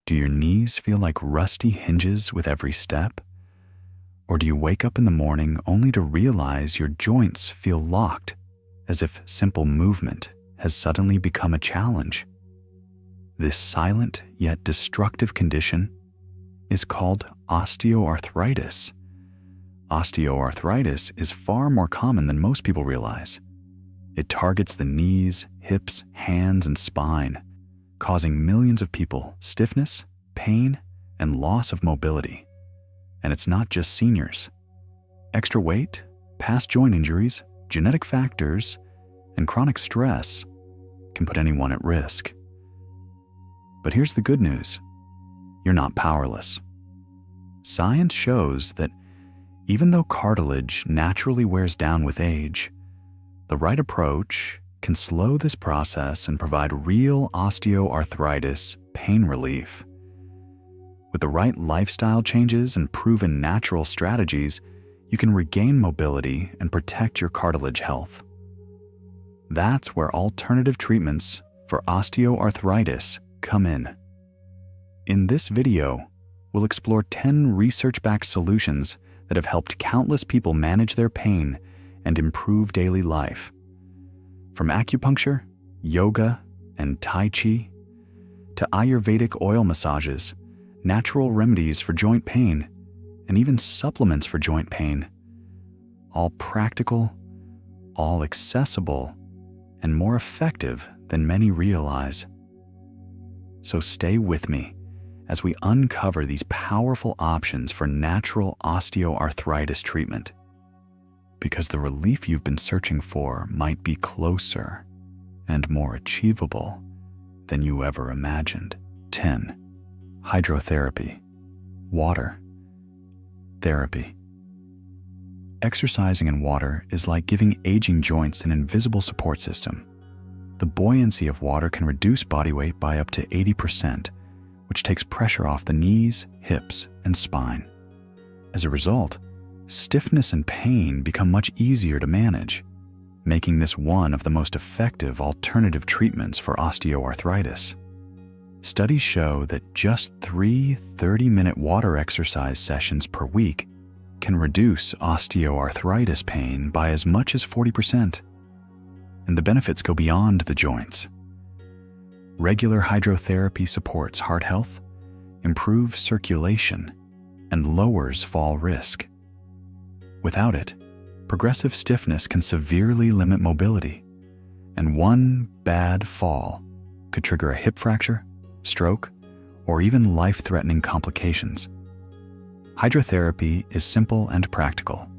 Do your knees feel like rusty hinges with every step? Or do you wake up in the morning only to realize your joints feel locked, as if simple movement has suddenly become a challenge? This silent yet destructive condition is called osteoarthritis. Osteoarthritis is far more common than most people realize. It targets the knees, hips, hands, and spine, causing millions of people stiffness, pain, and loss of mobility. And it's not just seniors. Extra weight, past joint injuries, genetic factors, and chronic stress can put anyone at risk. But here's the good news. You're not powerless. Science shows that even though cartilage naturally wears down with age, the right approach can slow this process and provide real osteoarthritis pain relief. With the right lifestyle changes and proven natural strategies, you can regain mobility and protect your cartilage health. That's where alternative treatments for osteoarthritis come in. In this video, we'll explore 10 research-backed solutions that have helped countless people manage their pain and improve daily life. From acupuncture, yoga, and Tai Chi, to Ayurvedic oil massages, natural remedies for joint pain, and even supplements for joint pain. All practical, all accessible, and more effective than many realize. So stay with me as we uncover these powerful options for natural osteoarthritis treatment. Because the relief you've been searching for might be closer and more achievable than you ever imagined. 10. Hydrotherapy. Water. Therapy. Exercising in water is like giving aging joints an invisible support system. The buoyancy of water can reduce body weight by up to 80%, which takes pressure off the knees, hips, and spine. As a result, stiffness and pain become much easier to manage, making this one of the most effective alternative treatments for osteoarthritis. Studies show that just 3 30-minute water exercise sessions per week can reduce osteoarthritis pain by as much as 40%. And the benefits go beyond the joints. Regular hydrotherapy supports heart health, improves circulation, and lowers fall risk. Without it, progressive stiffness can severely limit mobility, and one bad fall could trigger a hip fracture, stroke, or even life-threatening complications. Hydrotherapy is simple and practical.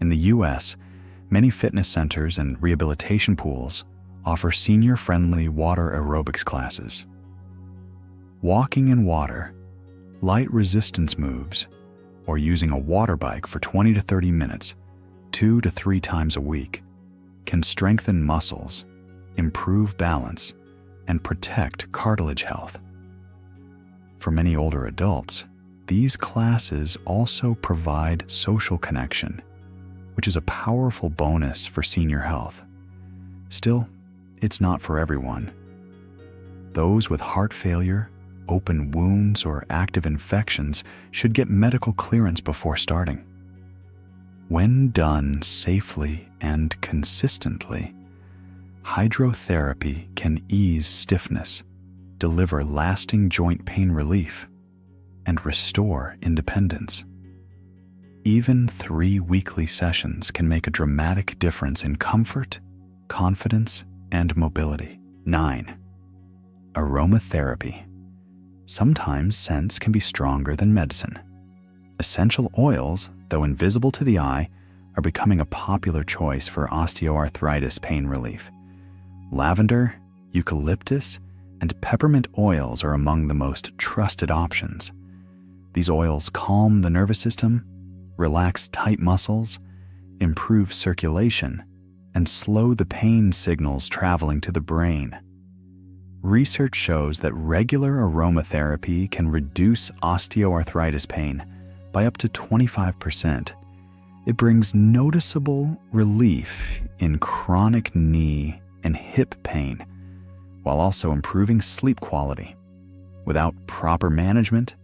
In the US, many fitness centers and rehabilitation pools offer senior-friendly water aerobics classes. Walking in water, light resistance moves, or using a water bike for 20 to 30 minutes, 2 to 3 times a week, can strengthen muscles, improve balance, and protect cartilage health. For many older adults, these classes also provide social connection, which is a powerful bonus for senior health. Still, it's not for everyone. Those with heart failure, open wounds, or active infections should get medical clearance before starting. When done safely and consistently, hydrotherapy can ease stiffness, deliver lasting joint pain relief, and restore independence. Even 3 weekly sessions can make a dramatic difference in comfort, confidence, and mobility. 9. Aromatherapy. Sometimes scents can be stronger than medicine. Essential oils, though invisible to the eye, are becoming a popular choice for osteoarthritis pain relief. Lavender, eucalyptus, and peppermint oils are among the most trusted options. These oils calm the nervous system, relax tight muscles, improve circulation, and slow the pain signals traveling to the brain. Research shows that regular aromatherapy can reduce osteoarthritis pain by up to 25%. It brings noticeable relief in chronic knee and hip pain, while also improving sleep quality. Without proper management,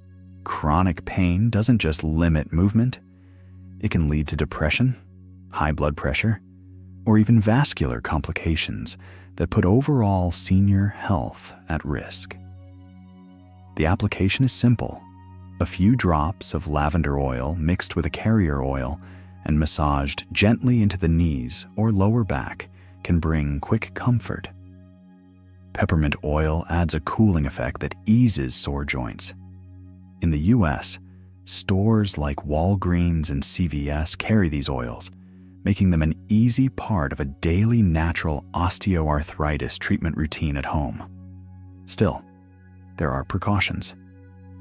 chronic pain doesn't just limit movement, it can lead to depression, high blood pressure, or even vascular complications that put overall senior health at risk. The application is simple. A few drops of lavender oil mixed with a carrier oil and massaged gently into the knees or lower back can bring quick comfort. Peppermint oil adds a cooling effect that eases sore joints. In the US, stores like Walgreens and CVS carry these oils, making them an easy part of a daily natural osteoarthritis treatment routine at home. Still, there are precautions.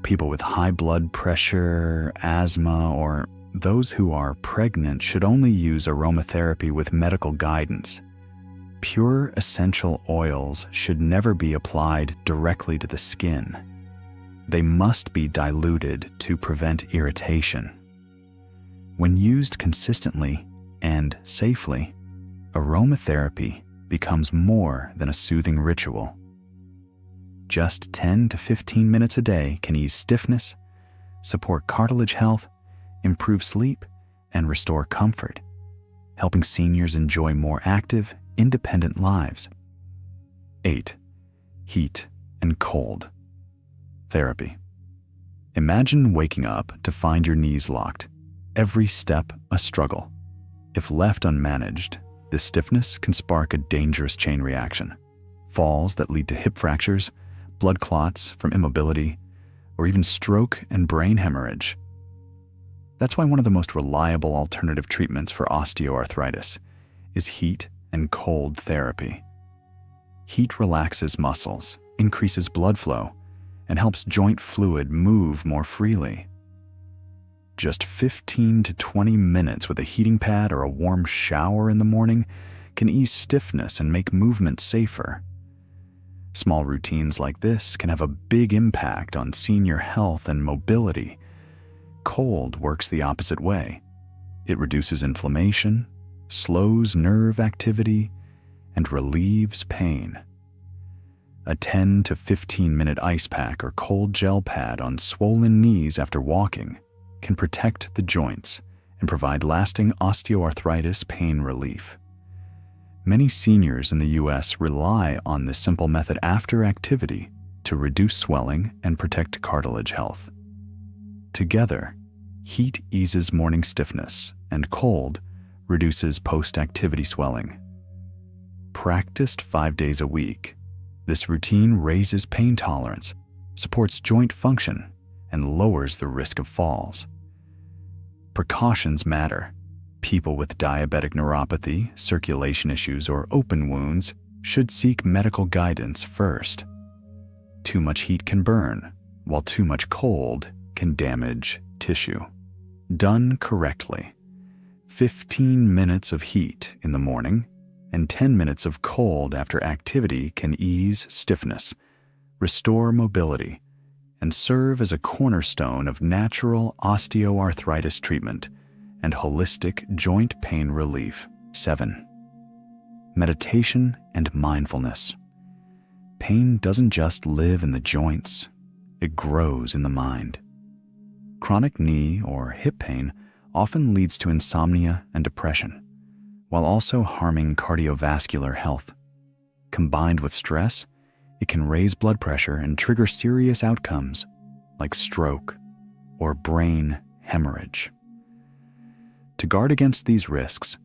People with high blood pressure, asthma, or those who are pregnant should only use aromatherapy with medical guidance. Pure essential oils should never be applied directly to the skin. They must be diluted to prevent irritation. When used consistently and safely, aromatherapy becomes more than a soothing ritual. Just 10 to 15 minutes a day can ease stiffness, support cartilage health, improve sleep, and restore comfort, helping seniors enjoy more active, independent lives. 8. Heat and cold therapy. Imagine waking up to find your knees locked, every step a struggle. If left unmanaged, this stiffness can spark a dangerous chain reaction. Falls that lead to hip fractures, blood clots from immobility, or even stroke and brain hemorrhage. That's why one of the most reliable alternative treatments for osteoarthritis is heat and cold therapy. Heat relaxes muscles, increases blood flow, and helps joint fluid move more freely. Just 15 to 20 minutes with a heating pad or a warm shower in the morning can ease stiffness and make movement safer. Small routines like this can have a big impact on senior health and mobility. Cold works the opposite way. It reduces inflammation, slows nerve activity, and relieves pain. A 10 to 15 minute ice pack or cold gel pad on swollen knees after walking can protect the joints and provide lasting osteoarthritis pain relief. Many seniors in the US rely on this simple method after activity to reduce swelling and protect cartilage health. Together, heat eases morning stiffness and cold reduces post-activity swelling. Practiced 5 days a week, this routine raises pain tolerance, supports joint function, and lowers the risk of falls. Precautions matter. People with diabetic neuropathy, circulation issues, or open wounds should seek medical guidance first. Too much heat can burn, while too much cold can damage tissue. Done correctly, 15 minutes of heat in the morning and 10 minutes of cold after activity can ease stiffness, restore mobility, and serve as a cornerstone of natural osteoarthritis treatment and holistic joint pain relief. 7. Meditation and mindfulness. Pain doesn't just live in the joints, it grows in the mind. Chronic knee or hip pain often leads to insomnia and depression, while also harming cardiovascular health. Combined with stress, it can raise blood pressure and trigger serious outcomes like stroke or brain hemorrhage. To guard against these risks,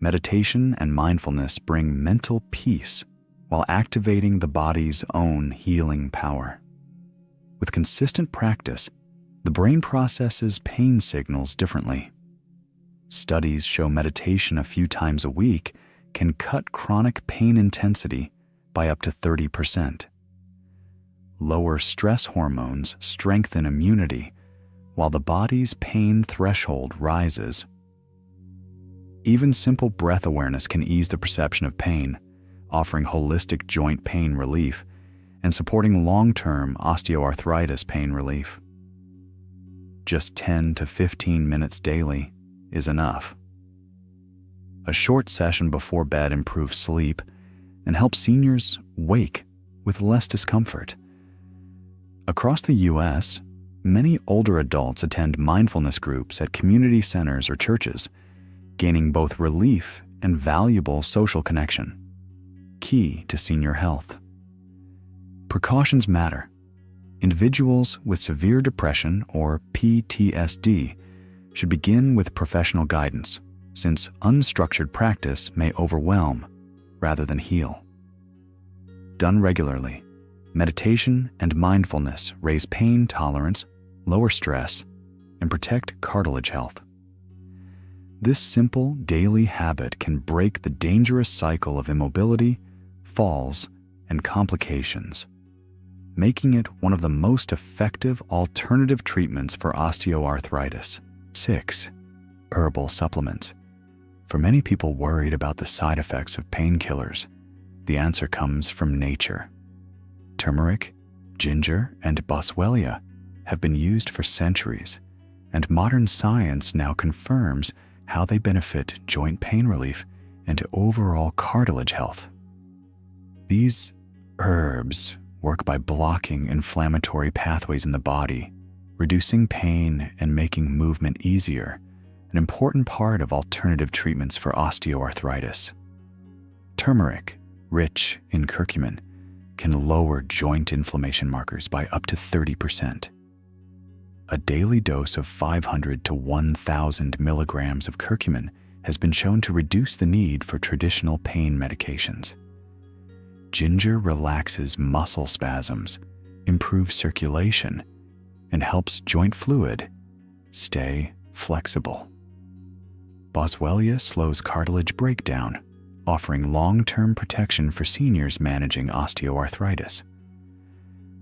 meditation and mindfulness bring mental peace while activating the body's own healing power. With consistent practice, the brain processes pain signals differently. Studies show meditation a few times a week can cut chronic pain intensity by up to 30%. Lower stress hormones strengthen immunity, while the body's pain threshold rises. Even simple breath awareness can ease the perception of pain, offering holistic joint pain relief and supporting long-term osteoarthritis pain relief. Just 10 to 15 minutes daily is enough. A short session before bed improves sleep and helps seniors wake with less discomfort. Across the U.S., many older adults attend mindfulness groups at community centers or churches, gaining both relief and valuable social connection. Key to senior health. Precautions matter. Individuals with severe depression or PTSD should begin with professional guidance, since unstructured practice may overwhelm rather than heal. Done regularly, meditation and mindfulness raise pain tolerance, lower stress, and protect cartilage health. This simple daily habit can break the dangerous cycle of immobility, falls, and complications, making it one of the most effective alternative treatments for osteoarthritis. 6. Herbal supplements. For many people worried about the side effects of painkillers, the answer comes from nature. Turmeric, ginger, and boswellia have been used for centuries, and modern science now confirms how they benefit joint pain relief and overall cartilage health. These herbs work by blocking inflammatory pathways in the body, reducing pain and making movement easier, an important part of alternative treatments for osteoarthritis. Turmeric, rich in curcumin, can lower joint inflammation markers by up to 30%. A daily dose of 500 to 1,000 milligrams of curcumin has been shown to reduce the need for traditional pain medications. Ginger relaxes muscle spasms, improves circulation, and helps joint fluid stay flexible. Boswellia slows cartilage breakdown, offering long-term protection for seniors managing osteoarthritis.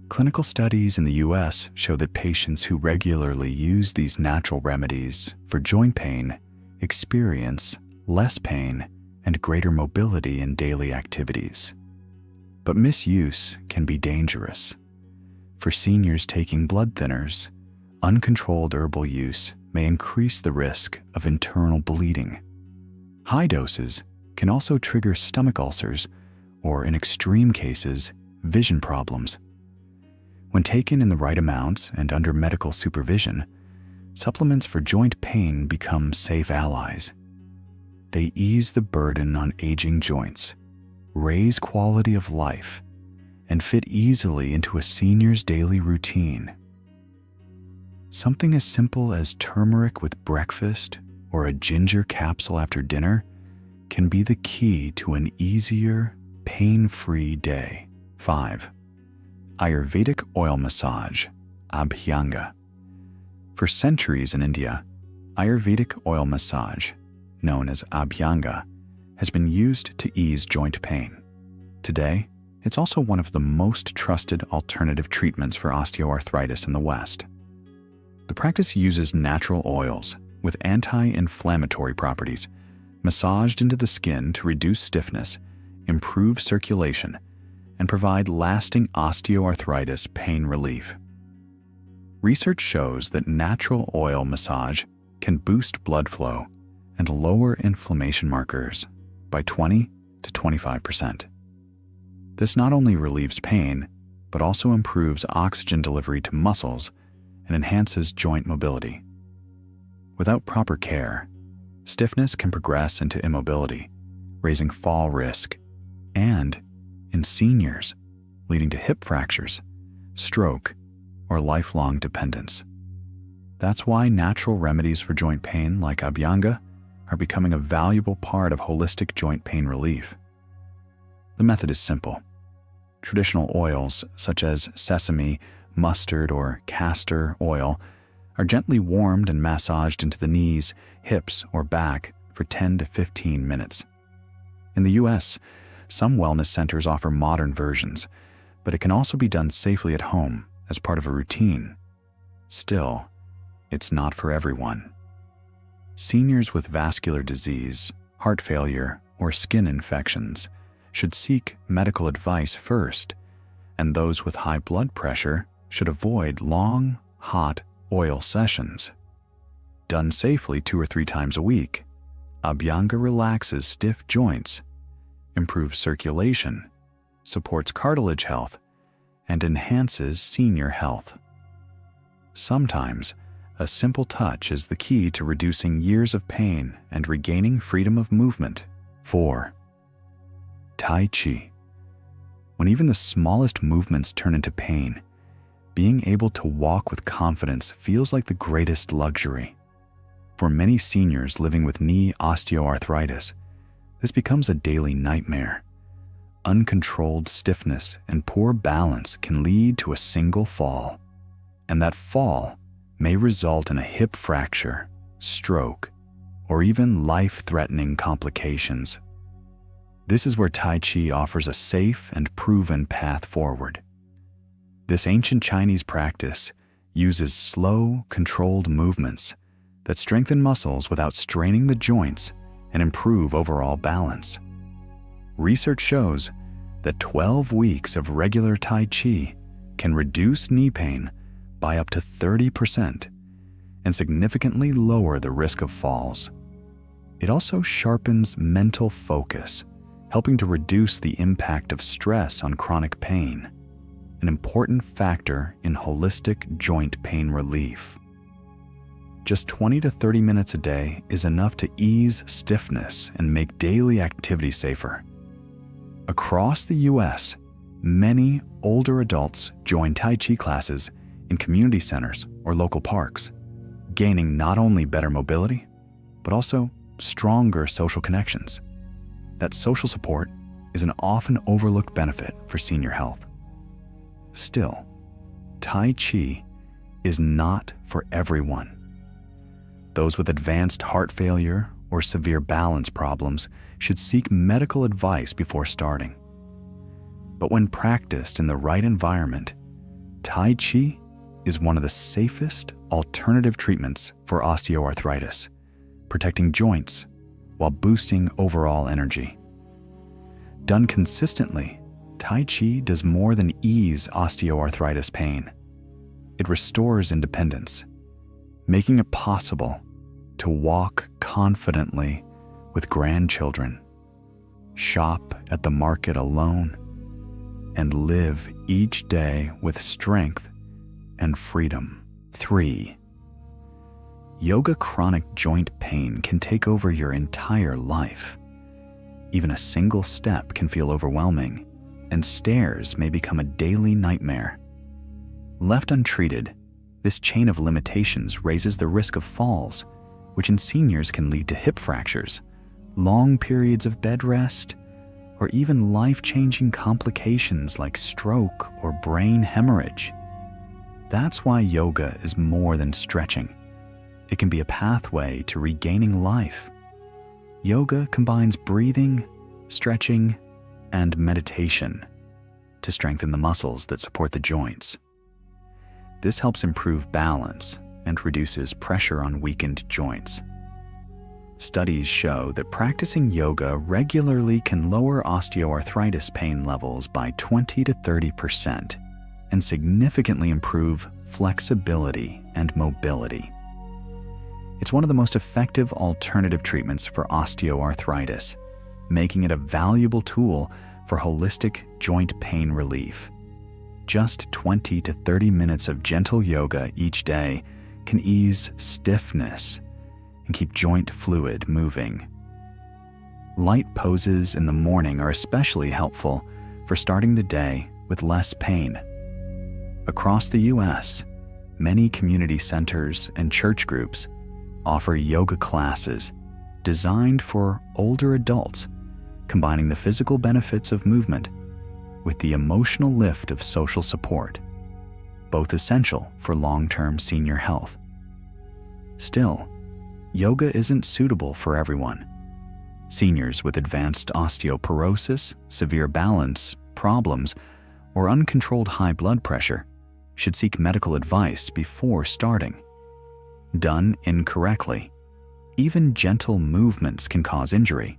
Clinical studies in the U.S. show that patients who regularly use these natural remedies for joint pain experience less pain and greater mobility in daily activities. But misuse can be dangerous. For seniors taking blood thinners, uncontrolled herbal use may increase the risk of internal bleeding. High doses can also trigger stomach ulcers or, in extreme cases, vision problems. When taken in the right amounts and under medical supervision, supplements for joint pain become safe allies. They ease the burden on aging joints, raise quality of life, and fit easily into a senior's daily routine. Something as simple as turmeric with breakfast or a ginger capsule after dinner can be the key to an easier, pain-free day. 5. Ayurvedic oil massage, Abhyanga. For centuries in India, Ayurvedic oil massage, known as Abhyanga, has been used to ease joint pain. Today, it's also one of the most trusted alternative treatments for osteoarthritis in the West. The practice uses natural oils with anti-inflammatory properties, massaged into the skin to reduce stiffness, improve circulation, and provide lasting osteoarthritis pain relief. Research shows that natural oil massage can boost blood flow and lower inflammation markers by 20 to 25%. This not only relieves pain, but also improves oxygen delivery to muscles and enhances joint mobility. Without proper care, stiffness can progress into immobility, raising fall risk, and, in seniors, leading to hip fractures, stroke, or lifelong dependence. That's why natural remedies for joint pain like Abhyanga are becoming a valuable part of holistic joint pain relief. The method is simple. Traditional oils such as sesame, mustard, or castor oil are gently warmed and massaged into the knees, hips, or back for 10 to 15 minutes. In the U.S., some wellness centers offer modern versions, but it can also be done safely at home as part of a routine. Still, it's not for everyone. Seniors with vascular disease, heart failure, or skin infections should seek medical advice first, and those with high blood pressure should avoid long, hot oil sessions. Done safely 2 or 3 times a week, Abhyanga relaxes stiff joints, improves circulation, supports cartilage health, and enhances senior health. Sometimes, a simple touch is the key to reducing years of pain and regaining freedom of movement. 4. Tai Chi. When even the smallest movements turn into pain, being able to walk with confidence feels like the greatest luxury. For many seniors living with knee osteoarthritis, this becomes a daily nightmare. Uncontrolled stiffness and poor balance can lead to a single fall, and that fall may result in a hip fracture, stroke, or even life-threatening complications. This is where Tai Chi offers a safe and proven path forward. This ancient Chinese practice uses slow, controlled movements that strengthen muscles without straining the joints and improve overall balance. Research shows that 12 weeks of regular Tai Chi can reduce knee pain by up to 30% and significantly lower the risk of falls. It also sharpens mental focus, helping to reduce the impact of stress on chronic pain, an important factor in holistic joint pain relief. Just 20 to 30 minutes a day is enough to ease stiffness and make daily activity safer. Across the US, many older adults join Tai Chi classes in community centers or local parks, gaining not only better mobility, but also stronger social connections. That social support is an often overlooked benefit for senior health. Still, Tai Chi is not for everyone. Those with advanced heart failure or severe balance problems should seek medical advice before starting. But when practiced in the right environment, Tai Chi is one of the safest alternative treatments for osteoarthritis, protecting joints while boosting overall energy. Done consistently, Tai Chi does more than ease osteoarthritis pain. It restores independence, making it possible to walk confidently with grandchildren, shop at the market alone, and live each day with strength and freedom. 3. Yoga chronic joint pain can take over your entire life. Even a single step can feel overwhelming, and stairs may become a daily nightmare. Left untreated, this chain of limitations raises the risk of falls, which in seniors can lead to hip fractures, long periods of bed rest, or even life-changing complications like stroke or brain hemorrhage. That's why yoga is more than stretching. It can be a pathway to regaining life. Yoga combines breathing, stretching, and meditation to strengthen the muscles that support the joints. This helps improve balance and reduces pressure on weakened joints. Studies show that practicing yoga regularly can lower osteoarthritis pain levels by 20 to 30% and significantly improve flexibility and mobility. It's one of the most effective alternative treatments for osteoarthritis, making it a valuable tool for holistic joint pain relief. Just 20 to 30 minutes of gentle yoga each day can ease stiffness and keep joint fluid moving. Light poses in the morning are especially helpful for starting the day with less pain. Across the US, many community centers and church groups offer yoga classes designed for older adults, combining the physical benefits of movement with the emotional lift of social support, both essential for long-term senior health. Still, yoga isn't suitable for everyone. Seniors with advanced osteoporosis, severe balance problems, or uncontrolled high blood pressure should seek medical advice before starting. Done incorrectly, even gentle movements can cause injury.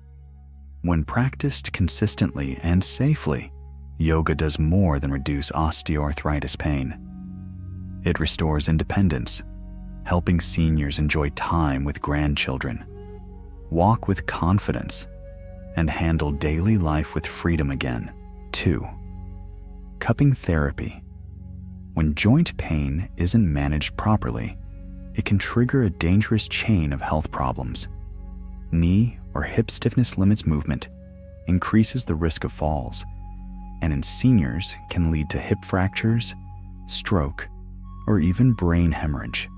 When practiced consistently and safely, yoga does more than reduce osteoarthritis pain. It restores independence, helping seniors enjoy time with grandchildren, walk with confidence, and handle daily life with freedom again. 2. Cupping therapy. When joint pain isn't managed properly, it can trigger a dangerous chain of health problems. Knee or hip stiffness limits movement, increases the risk of falls, and in seniors can lead to hip fractures, stroke, or even brain hemorrhage.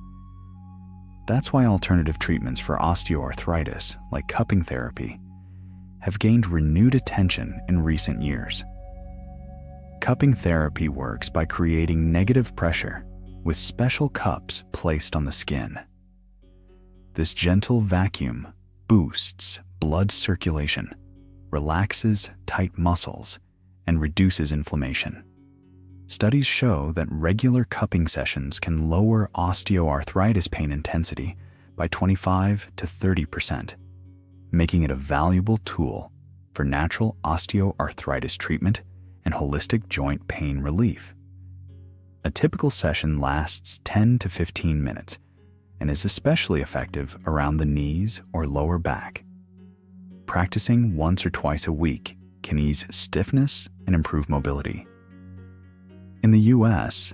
That's why alternative treatments for osteoarthritis, like cupping therapy, have gained renewed attention in recent years. Cupping therapy works by creating negative pressure with special cups placed on the skin. This gentle vacuum boosts blood circulation, relaxes tight muscles, and reduces inflammation. Studies show that regular cupping sessions can lower osteoarthritis pain intensity by 25 to 30%, making it a valuable tool for natural osteoarthritis treatment and holistic joint pain relief. A typical session lasts 10 to 15 minutes and is especially effective around the knees or lower back. Practicing once or twice a week can ease stiffness and improve mobility. In the US,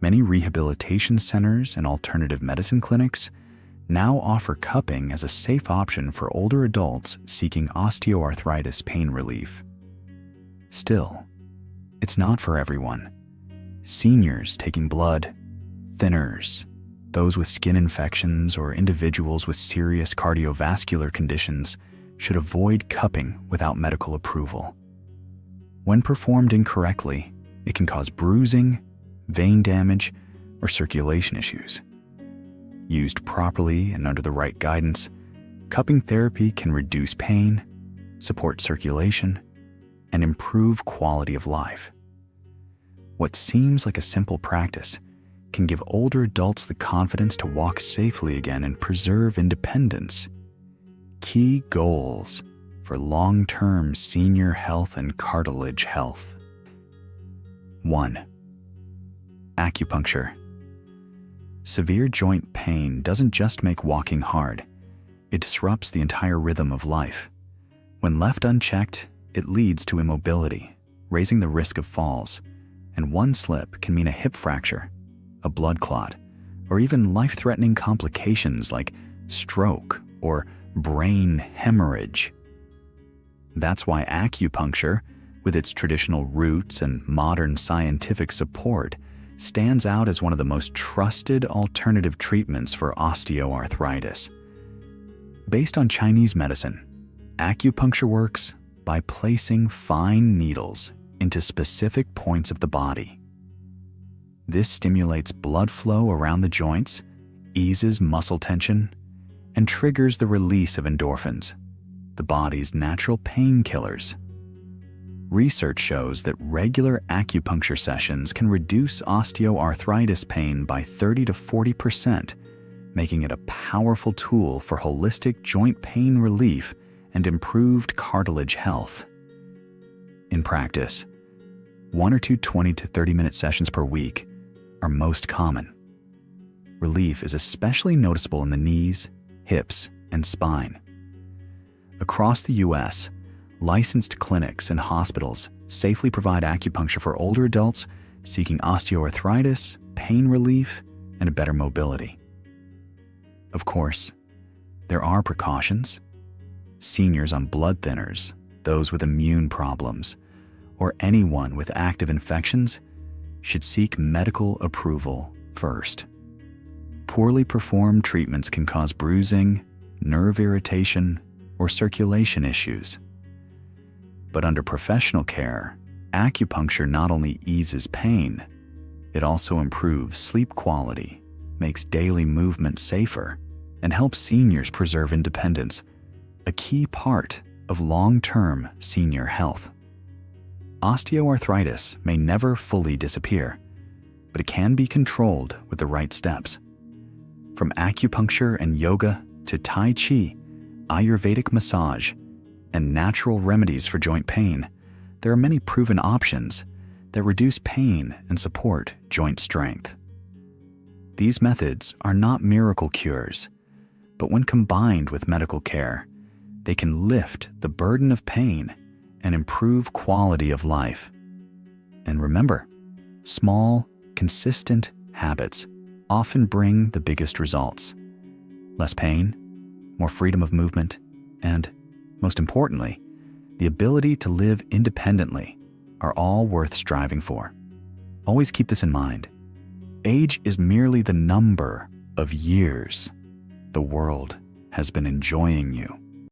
many rehabilitation centers and alternative medicine clinics now offer cupping as a safe option for older adults seeking osteoarthritis pain relief. Still, it's not for everyone. Seniors taking blood, thinners, those with skin infections, or individuals with serious cardiovascular conditions should avoid cupping without medical approval. When performed incorrectly, it can cause bruising, vein damage, or circulation issues. Used properly and under the right guidance, cupping therapy can reduce pain, support circulation, and improve quality of life. What seems like a simple practice can give older adults the confidence to walk safely again and preserve independence. Key goals for long-term senior health and cartilage health. 1. Acupuncture. Severe joint pain doesn't just make walking hard, it disrupts the entire rhythm of life. When left unchecked, it leads to immobility, raising the risk of falls, and one slip can mean a hip fracture, a blood clot, or even life-threatening complications like stroke or brain hemorrhage. That's why acupuncture, with its traditional roots and modern scientific support, stands out as one of the most trusted alternative treatments for osteoarthritis. Based on Chinese medicine, acupuncture works by placing fine needles into specific points of the body. This stimulates blood flow around the joints, eases muscle tension, and triggers the release of endorphins, the body's natural painkillers. Research shows that regular acupuncture sessions can reduce osteoarthritis pain by 30 to 40%, making it a powerful tool for holistic joint pain relief and improved cartilage health. In practice, 1 or 2 20 to 30-minute sessions per week are most common. Relief is especially noticeable in the knees, hips, and spine. Across the U.S., licensed clinics and hospitals safely provide acupuncture for older adults seeking osteoarthritis, pain relief, and a better mobility. Of course, there are precautions. Seniors on blood thinners, those with immune problems, or anyone with active infections should seek medical approval first. Poorly performed treatments can cause bruising, nerve irritation, or circulation issues. But under professional care, acupuncture not only eases pain, it also improves sleep quality, makes daily movement safer, and helps seniors preserve independence, a key part of long-term senior health. Osteoarthritis may never fully disappear, but it can be controlled with the right steps. From acupuncture and yoga to Tai Chi, Ayurvedic massage, and natural remedies for joint pain, there are many proven options that reduce pain and support joint strength. These methods are not miracle cures, but when combined with medical care, they can lift the burden of pain and improve quality of life. And remember, small, consistent habits often bring the biggest results. Less pain, more freedom of movement, and, most importantly, the ability to live independently are all worth striving for. Always keep this in mind. Age is merely the number of years the world has been enjoying you.